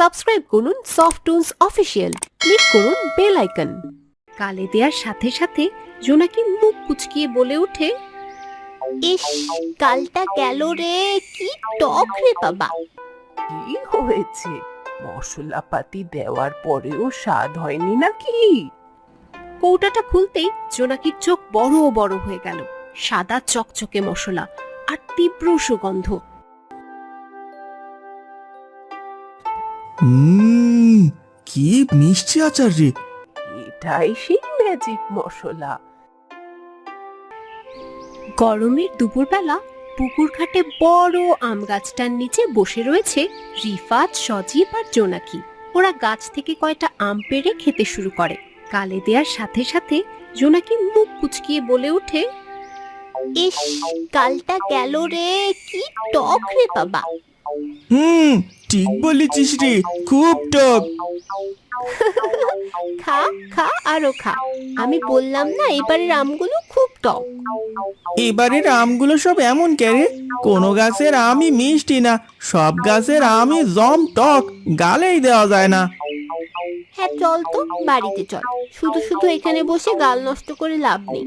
Subscribe করুন সফটটুনস official, click করুন bell icon. গালে দেওয়ার সাথে সাথে জোনাকি মুখ কুচকিয়ে বলে ওঠে, ইস, কালটা গেল রে, কি টক রে বাবা। কি হয়েছে? মশলাপাতি দেওয়ার পরেও স্বাদ হয়নি নাকি? কৌটাটা খুলতেই জোনাকির চোখ বড় বড় হয়ে গেল। সাদা চকচকে মশলা আর তীব্র সুগন্ধ। কি মিষ্টি আচার রে। এটাই সেই ম্যাজিক মশলা। গরমের দুপুরবেলা পুকুর ঘাটে বড় আম গাছটার নিচে বসে রয়েছে রিফাত, সজীব আর জোনাকি। ওরা গাছ থেকে কয়টা আম পেড়ে খেতে শুরু করে। গালে দেওয়ার সাথে সাথে জোনাকি মুখ কুচকিয়ে বলে ওঠে, ইস, কালটা গেল রে, কি টক রে বাবা। ঠিক বলেছিস রে, খুব টক। খা খা আরো খা, আমি বললাম না এবারের আমগুলো খুব টক। এবারের আমগুলো সব এমন কেরে, কোনো গাছের আমই মিষ্টি না, সব গাছের আমই জম টক, গালেই দেওয়া যায় না। হ্যাঁ চল তো বাড়িতে চল, শুধু শুধু এখানে বসে গাল নষ্ট করে লাভ নেই।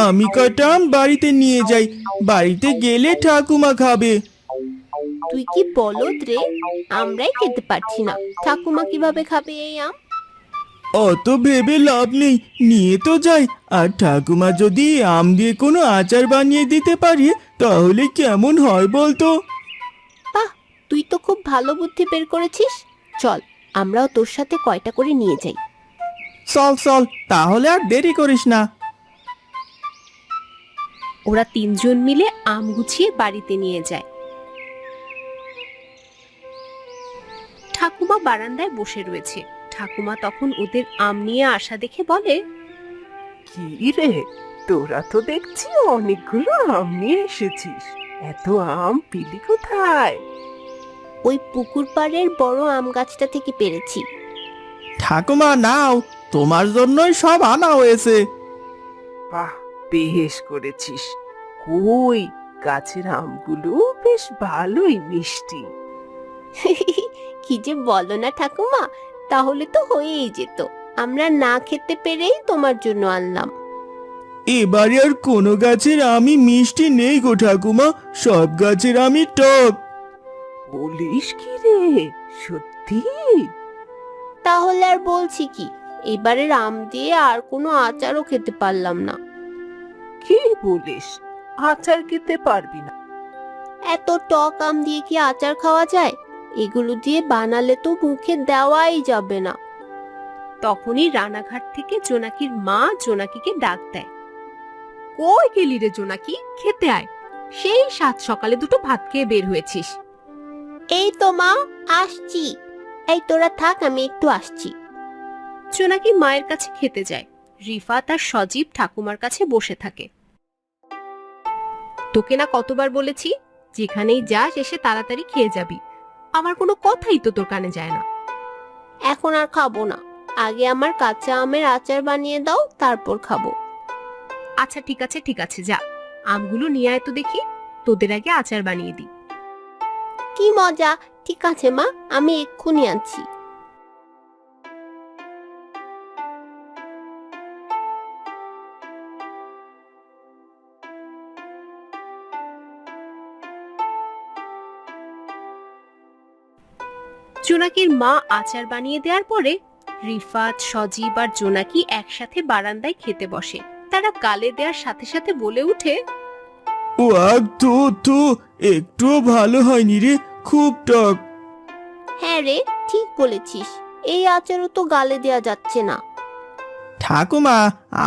আমি কয়টা আম বাড়িতে নিয়ে যাই, বাড়িতে গেলে ঠাকুমা খাবে। তুই কি বলদ রে, আমরাই খেতে পারছি না, ঠাকুমা কিভাবে খাবে এই আম? অত ভেবে লাভ নেই, নিয়ে তো যাই। আর ঠাকুমা যদি আম দিয়ে কোনো আচার বানিয়ে দিতে পারি তাহলে কেমন হয় বলতো? বাহ, তুই তো খুব ভালো বুদ্ধি বের করেছিস। চল, আমরাও তোর সাথে কয়টা করে নিয়ে যাই। চল চল, তাহলে আর দেরি করিস না। ওরা তিনজন মিলে আম গুছিয়ে বাড়িতে নিয়ে যায়। ঠাকুমা বারান্দায় বসে রয়েছে। ঠাকুমা তখন ওদের আম নিয়ে আসা দেখে বলে, কি রে, তোরা তো দেখছি অনেকগুলো আম নিয়ে এসেছিস। এত আম পেলি কোথায়? ওই পুকুর পাড়ের বড় আম গাছটা থেকে পেরেছি। ঠাকুমা নাও, তোমার জন্যই সব আনা হয়েছে। বাহ, বেশ করেছিস। কই, গাছের আমগুলো বেশ ভালোই মিষ্টি। কি যে বলো না ঠাকুমা, তাহলে তো হয়েই যেত। আমরা না খেতে পেরেই তোমার জন্য আনলাম। এবারে আর কোনো গাছের আমই মিষ্টি নেই গো ঠাকুমা, সব গাছের আমই টক। বলিস কি রে, সত্যি? তাহলে আর বলছি কি, এবারের আম দিয়ে আর কোনো আচারও খেতে পারলাম না। কি বলিস, আচার খেতে পারবি না? এত টক আম দিয়ে কি আচার খাওয়া যায়? এগুলো দিয়ে বানালে তো মুখে দেওয়াই যাবে না। তখনই রানাঘাট থেকে জোনাকির মা জোনাকিকে ডাক দেয়। কই গেলি রে জোনাকি, খেতে আয়। সেই সাত সকালে দুটো ভাত খেয়ে বের হয়েছিস। এই তো মা, আসছি। এই তোরা থাক, আমি একটু আসছি। জোনাকি মায়ের কাছে খেতে যায়। রিফাত আর সজীব ঠাকুমার কাছে বসে থাকে। তোকে না কতবার বলেছি, যেখানেই যাস এসে তাড়াতাড়ি খেয়ে যাবি। আমার কোনো কথাই তো তোর কানে যায় না। এখন আর খাবো না, আগে আমার কাঁচা আমের আচার বানিয়ে দাও, তারপর খাবো। আচ্ছা ঠিক আছে ঠিক আছে, যা আমগুলো নিয়ে আয় তো দেখি, তোদের আগে আচার বানিয়ে দিই। কি মজা, ঠিক আছে মা, আমি এক্ষুনি আনছি। জোনাকির মা আচার বানিয়ে দেওয়ার পরে রিফাত, সজীব আর জোনাকি একসাথে বারান্দায় খেতে বসে। তারা গালে দেওয়ার সাথে সাথে বলে উঠে, ওয়াক তো তো, একটুও ভালো হয়নি রে, খুব টক। হ্যাঁ রে, ঠিক বলেছিস, এই আচারও তো গালে দেওয়া যাচ্ছে না। ঠাকুমা,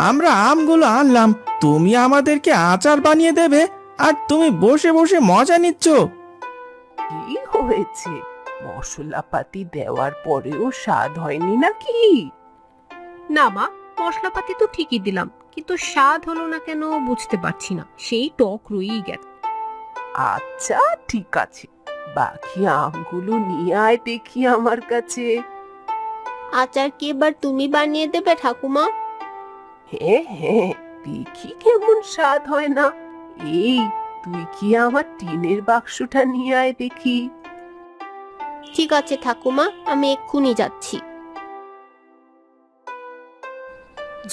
আমরা আমগুলো আনলাম, তুমি আমাদেরকে আচার বানিয়ে দেবে আর তুমি বসে বসে মজা নিচ্ছ। কি হয়েছে? মশলাপাতি দেওয়ার পরেও স্বাদ হয়নি নাকি? না মা, মশলাপাতি তো ঠিকই দিলাম, কিন্তু স্বাদ হলো না কেন বুঝতে পারছি না, সেই টক রয়েই গেল। আচ্ছা ঠিক আছে, বাকি আমগুলো নিয়ে আয় দেখি আমার কাছে। আচার কি এবার তুমি বানিয়ে দেবে ঠাকুমা? হ্যাঁ হ্যাঁ, দেখি কেমন স্বাদ হয় না। এই, তুই কি আমার টিনের বাক্সটা নিয়ে আয় দেখি। ঠিক আছে ঠাকুমা, আমি এক্ষুনি যাচ্ছি।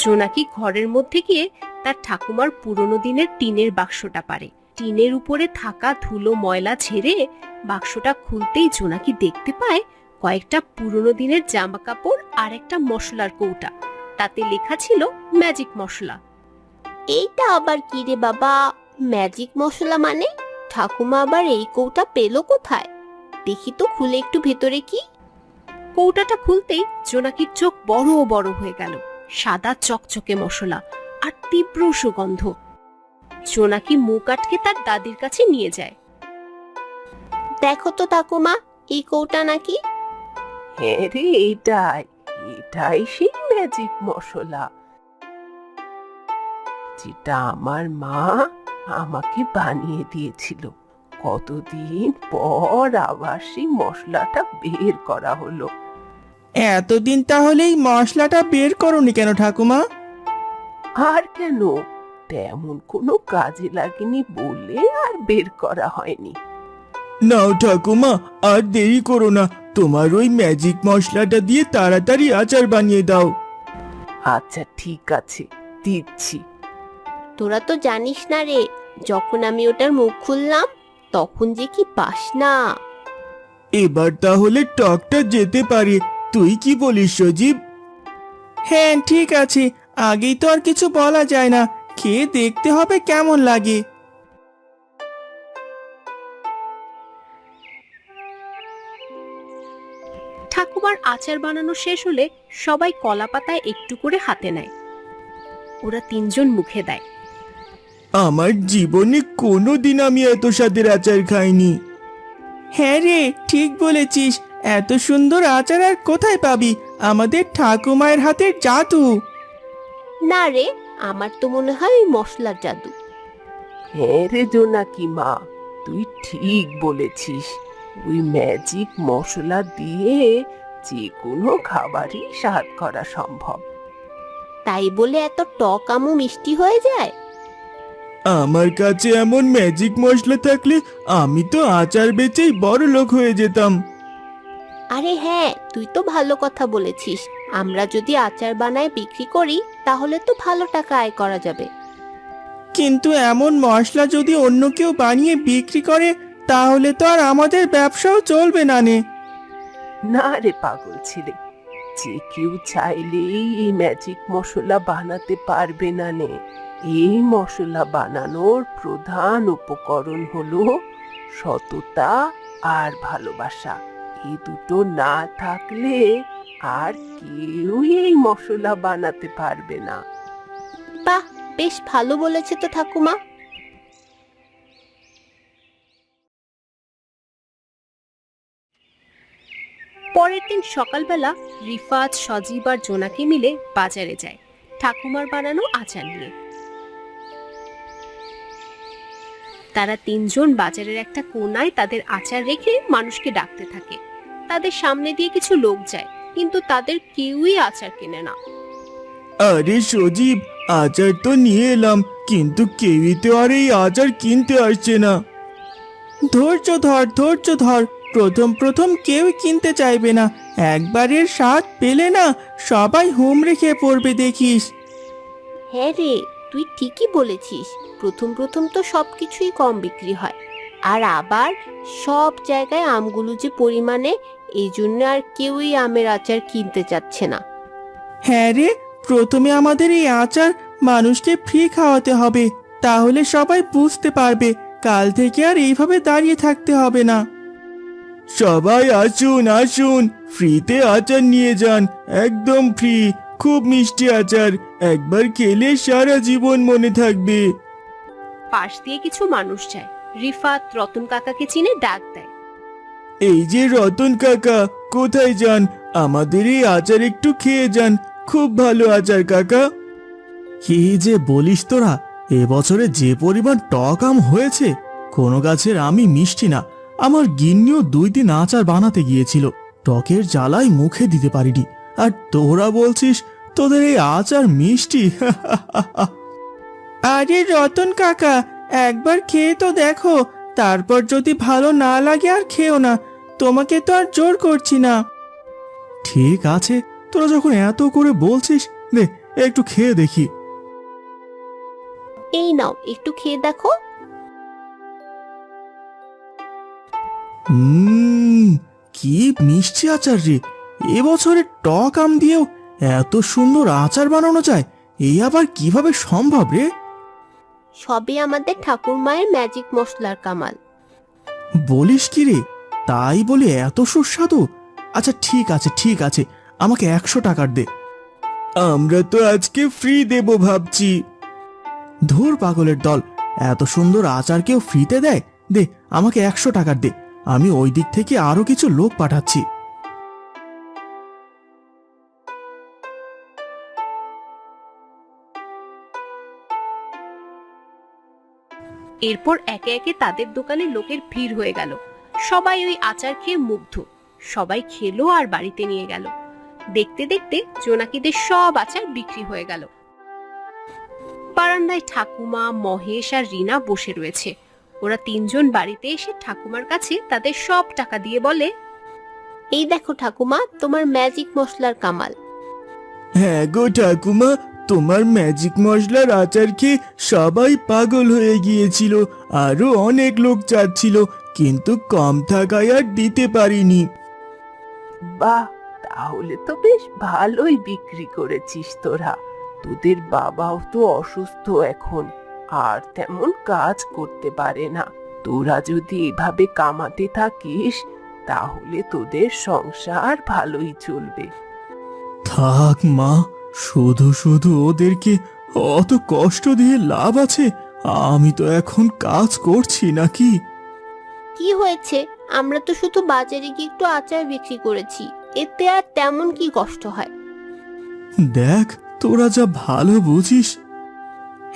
জোনাকি ঘরের মধ্যে গিয়ে তার ঠাকুমার পুরনো দিনের টিনের বাক্সটা পারে। টিনের উপরে থাকা ধুলো ময়লা ঝেড়ে বাক্সটা খুলতেই জোনাকি দেখতে পায় কয়েকটা পুরনো দিনের জামা কাপড় আর একটা মশলার কৌটা। তাতে লেখা ছিল ম্যাজিক মশলা। এইটা আবার কি রে বাবা? ম্যাজিক মশলা মানে? ঠাকুমা আবার এই কৌটা পেলো কোথায়? দেখি তো খুলে একটু ভেতরে কি। কৌটাটা খুলতেই জোনাকির চোখ বড় বড় হয়ে গেল। সাদা চকচকে মশলা আর তীব্র সুগন্ধ। জোনাকি মুখ আটকে তার দাদির কাছে নিয়ে যায়। দেখো তো ঠাকুমা, এই কৌটা নাকি? হ্যাঁ রে, এটাই এটাই সেই ম্যাজিক মশলা যেটা আমার মা আমাকে বানিয়ে দিয়েছিল। কতদিন পর আবার সেই মশলাটা বের করা হলো। এতদিন তাহলে এই মশলাটা বের করোনি কেন ঠাকুমা? আর কেন, তেমন কোনো কাজে লাগেনি বলে আর বের করা হয়নি। নাও ঠাকুমা, আর দেরি করো না, তোমার ওই ম্যাজিক মশলাটা দিয়ে তাড়াতাড়ি আচার বানিয়ে দাও। আচ্ছা ঠিক আছে, দিচ্ছি। তোরা তো জানিস না রে, যখন আমি ওটার মুখ খুললাম তখন যে কি বাসনা। এবার তাহলে টকটা যেতে পারে, তুই কি বলিস সজীব? হ্যাঁ ঠিক আছে, আগেই তো আর কিছু বলা যায় না, খেয়ে দেখতে হবে কেমন লাগে। ঠাকুমার আচার বানানো শেষ হলে সবাই কলা পাতায় একটু করে হাতে নেয়। ওরা তিনজন মুখে দেয়। আমার জীবনে কোনোদিন আমি এত স্বাদের আচার খাইনি। হ্যাঁ রে, ঠিক বলেছিস, এত সুন্দর আচার আর কোথায় পাবি? আমাদের ঠাকুমায়ের হাতের জাদু। না রে, আমার তো মনে হয় ওই মশলার জাদু। হ্যাঁ রে জোনাকি মা, তুই ঠিক বলেছিস। ওই ম্যাজিক মশলা দিয়ে যে কোনো খাবারই স্বাদ করা সম্ভব। তাই বলে এত টক আমও মিষ্টি হয়ে যায়? আমার কাছে এমন ম্যাজিক মশলা থাকলে আমি তো আচার বেচেই বড় লোক হয়ে যেতাম। আরে হ্যাঁ, তুই তো ভালো কথা বলেছিস। আমরা যদি আচার বানায় বিক্রি করি তাহলে তো ভালো টাকা আয় করা যাবে। কিন্তু এমন মশলা যদি অন্য কেউ বানিয়ে বিক্রি করে তাহলে তো আর আমাদের ব্যবসাও চলবে না নে। না রে পাগল ছেলে, যে কেউ চাইলেই এই ম্যাজিক মশলা বানাতে পারবে না নে। এই মশলা বানানোর প্রধান উপকরণ হলো সততা আর ভালোবাসা। এই দুটো না থাকলে আর কেউই এই মশলা বানাতে পারবে না। বাহ, বেশ ভালো বলেছে তো ঠাকুমা। পরের দিন সকালবেলা রিফাত, সজীব আর জোনাকি মিলে বাজারে যায় ঠাকুমার বানানো আচার নিয়ে। তারা তিনজন বাজারের একটা কোনায় তাদের আচার রেখে মানুষকে ডাকতে থাকে। তাদের সামনে দিয়ে কিছু লোক যায়, কিন্তু তাদের কেউই আচার কেনে না। আরে সজীব, আচার তো নিয়ে এলাম, কিন্তু কেউই তো আর এই আচার কিনতে আসছে না। ধৈর্য ধর, ধৈর্য ধর, প্রথম প্রথম কেউ কিনতে চাইবে না, একবারের স্বাদ পেলে না সবাই হুমড়ে খেয়ে পড়বে দেখিস। হ্যাঁ রে, তুই ঠিকই বলেছিস। প্রথম প্রথম তো সবকিছুই কম বিক্রি হয়, আর আবার সব জায়গায় আমগুলো যে পরিমাণে, এই জন্য আর কেউই আমের আচার কিনতে চাচ্ছে না। হ্যাঁ রে, প্রথমে আমাদের এই আচার মানুষকে ফ্রি খাওয়াতে হবে, তাহলে সবাই বুঝতে পারবে কাল থেকে আর এইভাবে দাঁড়িয়ে থাকতে হবে না। সবাই আসুন আসুন, ফ্রিতে আচার নিয়ে যান, একদম ফ্রি, খুব মিষ্টি আচার, একবার খেলে সারা জীবন মনে থাকবে। পাশ দিয়ে কিছু মানুষ যায়। রিফাত রতন কাকাকে চিনে ডাক দেয়। এই যে রতন কাকা, কোথায় যান? আমাদের এই আচার একটু খেয়ে যান, খুব ভালো আচার কাকা। কি যে বলিস তোরা, এবছরে যে পরিমাণ টক আম হয়েছে, কোনো গাছের আমই মিষ্টি না। আমার গিন্নিও 2 দিন আচার বানাতে গিয়েছিল, টকের জ্বালায় মুখে দিতে পারিনি, আর তোরা বলছিস তোদের এই আচার মিষ্টি। আরে রতন কাকা, একবার খেয়ে তো দেখো, তারপর যদি ভালো না লাগে আর খেও না। তোমাকে তো আর জোর করছি না। ঠিক আছে, তোরা যখন এত করে বলছিস, দে একটু খেয়ে দেখি। এই নাও, একটু খেয়ে দেখো। কি মিষ্টি আচার রে! এবছরে টক আম দিয়েও এত সুন্দর আচার বানানো যায়, এই আবার কিভাবে সম্ভব রে? সবই আমাদের ঠাকুর মায়ের ম্যাজিক মশলার কামাল। বলিস কি রে? তাই বলে এত সুস্বাদু? আচ্ছা ঠিক আছে ঠিক আছে, আমাকে 100 টাকার দে। আমরা তো আজকে ফ্রি দেব ভাবছি। ধুর পাগলের দল, এত সুন্দর আচার কেউ ফ্রিতে দেয়? দে আমাকে 100 টাকার দে, আমি ওই দিক থেকে আরো কিছু লোক পাঠাচ্ছি। এরপর একে একে তাদের দোকানে লোকের ভিড় হয়ে গেল। সবাই ওই আচার খেয়ে মুগ্ধ। সবাই খেলো আর বাড়িতে নিয়ে গেল। দেখতে দেখতে জোনাকিদের সব আচার বিক্রি হয়ে গেল। বারান্দায় ঠাকুমা, মহেশ আর রিনা বসে রয়েছে। ওরা তিনজন বাড়িতে এসে ঠাকুমার কাছে তাদের সব টাকা দিয়ে বলে, এই দেখো ঠাকুমা, তোমার ম্যাজিক মশলার কামাল। হ্যাঁ গো ঠাকুমা, তোমার ম্যাজিক মশলার আচার খেয়ে সবাই পাগল হয়ে গিয়েছিল। আরো অনেক লোক চাচ্ছিল, কিন্তু কম থাকায় আর দিতে পারিনি। বাহ, তাহলে তো বেশ ভালোই বিক্রি করেছিস তোরা। তোদের বাবাও তো অসুস্থ এখন, আর তেমন কাজ করতে পারে না। তোরা যদি এভাবে কামাতে থাকিস, তাহলে তোদের সংসার ভালোই চলবে। থাক মা, শুধু শুধু ওদেরকে অত কষ্ট দিয়ে লাভ আছে? আমি তো এখন কাজ করছি নাকি? কি হয়েছে? আমরা তো শুধু বাজারে গিয়ে একটু আচার বিক্রি করেছি, এতে আর তেমন কি কষ্ট হয়? দেখ, তোরা যা ভালো বুঝিস।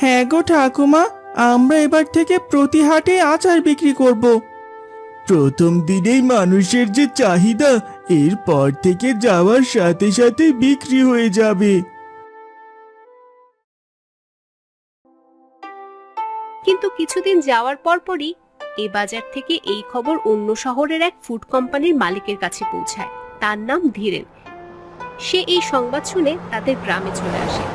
হ্যাঁ গো ঠাকুমা, আমরা এবার থেকে প্রতি হাটে আচার বিক্রি করব। প্রথম দিনেই মানুষের যে চাহিদা, এরপর থেকে যাওয়ার সাথে সাথে বিক্রি হয়ে যাবে। কিন্তু কিছুদিন যাওয়ার পরপরই এই বাজার থেকে এই খবর অন্য শহরের এক ফুড কোম্পানির মালিকের কাছে পৌঁছায়। তার নাম ধীরেন। সে এই সংবাদ শুনে তাদের গ্রামে চলে আসে।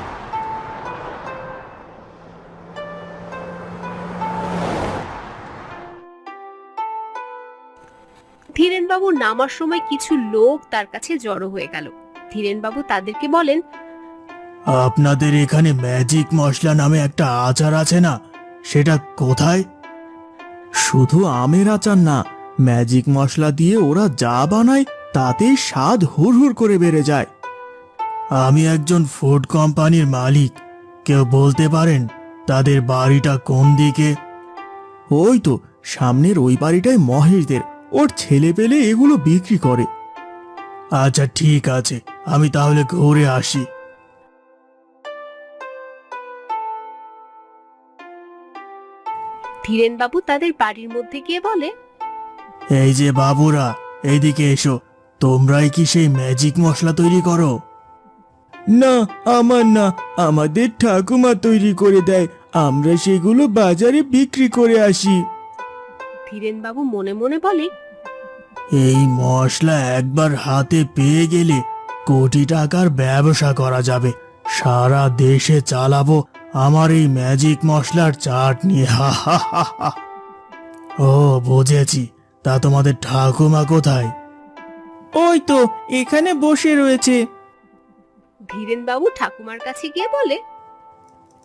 ধীরেনবাবু নামার সময় কিছু লোক তার কাছে জড়ো হয়ে গেল। ধীরেনবাবু তাদেরকে বলেন, আপনাদের এখানে ম্যাজিক মশলা নামে একটা আচার আছে না, সেটা কোথায়? শুধু আমের আচার না, ম্যাজিক মশলা দিয়ে ওরা যা বানায় তাতে স্বাদ হুড়হুড় করে বেড়ে যায়। আমি একজন ফুড কোম্পানির মালিক, কেউ বলতে পারেন তাদের বাড়িটা কোন দিকে? ওই তো সামনের ওই বাড়িটাই মহেশদের, ওর ছেলে পেলে এগুলো বিক্রি করে। আচ্ছা ঠিক আছে, আমি তাহলে ঘুরে আসি। ধীরেনবাবু তাদের বাড়ির মধ্যে গিয়ে বলে, এই যে বাবুরা, এইদিকে এসো, তোমরাই কি সেই ম্যাজিক মশলা তৈরি করো? না, আমার না, আমাদের ঠাকুমা তৈরি করে দেয়, আমরা সেগুলো বাজারে বিক্রি করে আসি। ধীরেনবাবু মনে মনে বলে, এই মশলা একবার হাতে পেয়ে গেলে কোটি টাকার ব্যবসা করা যাবে। সারা দেশে চালাবো আমার এই ম্যাজিক মশলার চাটনি। হা হা হা হা। ও বুঝেছি, তা তোমাদের ঠাকুমা কোথায়? ওই তো এখানে বসে রয়েছে। ধীরেনবাবু ঠাকুমার কাছে গিয়ে বলে,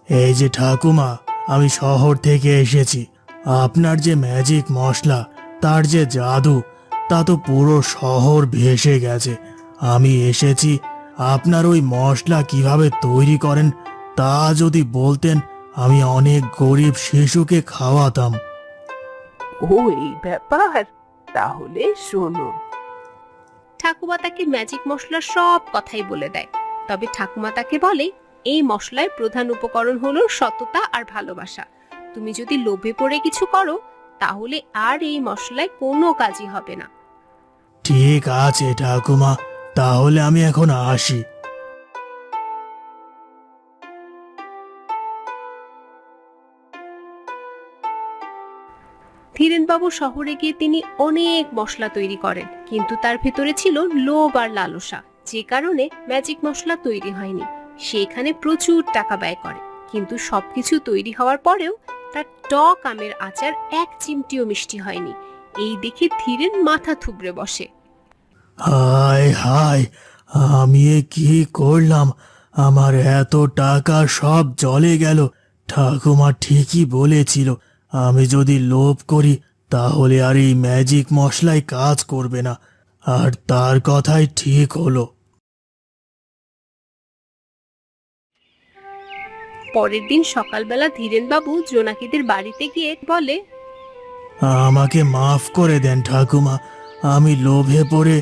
এই যে ঠাকুমা, আমি শহর থেকে এসেছি। আপনার যে ম্যাজিক মশলা, তার যে জাদু, তা তো পুরো শহর ভেসে গেছে। আমি এসেছি, আপনার ওই মশলা কিভাবে তৈরি করেন তা যদি বলতেন, আমি অনেক গরিব শিশুকে খাওয়াতাম। ও এই ব্যাপার, তাহলে শোনো। ঠাকুমা তাকে ম্যাজিক মশলার সব কথাই বলে দেয়। তবে ঠাকুমা তাকে বলে, এই মশলায় প্রধান উপকরণ হলো সততা আর ভালোবাসা। তুমি যদি লোভে পড়ে কিছু করো, তাহলে আর এই মশলায় কোনো কাজই হবে না। ঠিক আছে ঠাকুমা, তাহলে আমি এখন আসি। ধীরেনবাবু শহরে গিয়ে তিনি অনেক মশলা তৈরি করেন, কিন্তু তার ভেতরে ছিল লোভ আর লালসা, যে কারণে ম্যাজিক মশলা তৈরি হয়নি। সেখানে প্রচুর টাকা ব্যয় করে, কিন্তু সবকিছু তৈরি হওয়ার পরেও তার টক আমের আচার এক চিমটিও মিষ্টি হয়নি। এই দেখে ধীরেন মাথা থুবড়ে বসে। হায় হায়, আমি এ কি করলাম? আমার এত টাকা সব জলে গেল। ঠাকুমা ঠিকই বলেছিল, আমি যদি লোভ করি তাহলে আর এই ম্যাজিক মশলায় কাজ করবে না। আর তার কথাই ঠিক হলো। পরের দিন সকালবেলা ধীরেনবাবু জোনাকিদের বাড়িতে গিয়ে বলে, আমাকে মাফ করে দেন ঠাকুমা, আমি লোভে পড়ে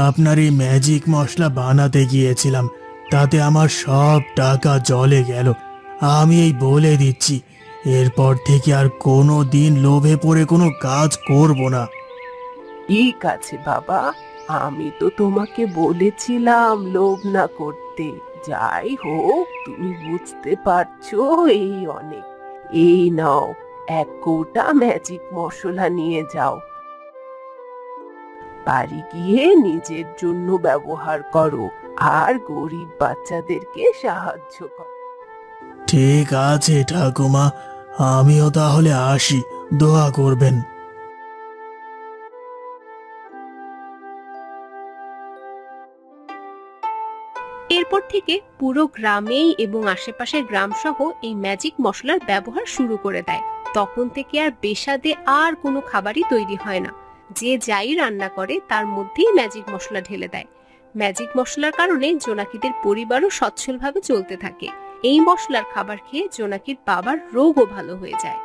আপনার এই ম্যাজিক মশলা বানাতে গিয়েছিলাম, তাতে আমার সব টাকা জলে গেল। আমি এই বলে দিচ্ছি, এরপর থেকে আর কোনো দিন লোভে পড়ে কোনো কাজ করব না। ঠিক আছে বাবা, আমি তো তোমাকে বলেছিলাম লোভ না করতে। যাই হোক, তুমি বুঝতে পারছো, এই অনেক। এই নাও, এক কৌটা ম্যাজিক মশলা নিয়ে যাও। বাড়ি গিয়ে নিজের জন্য ব্যবহার করো আর গরিব বাচ্চাদেরকে সাহায্য করো। ঠিক আছে ঠাকুমা, আমিও তাহলে আসি, দোয়া করবেন। এরপর থেকে পুরো গ্রামেই এবং আশেপাশের গ্রাম সহ এই ম্যাজিক মশলার ব্যবহার শুরু করে দেয়। তখন থেকে আর বেসাদে আর কোনো খাবারই তৈরি হয় না। যে যাই রান্না করে তার মধ্যেই ম্যাজিক মশলা ঢেলে দেয়। ম্যাজিক মশলার কারণে জোনাকিদের পরিবারও সচ্ছলভাবে চলতে থাকে। এই মশলার খাবার খেয়ে জোনাকির বাবার রোগও ভালো হয়ে যায়।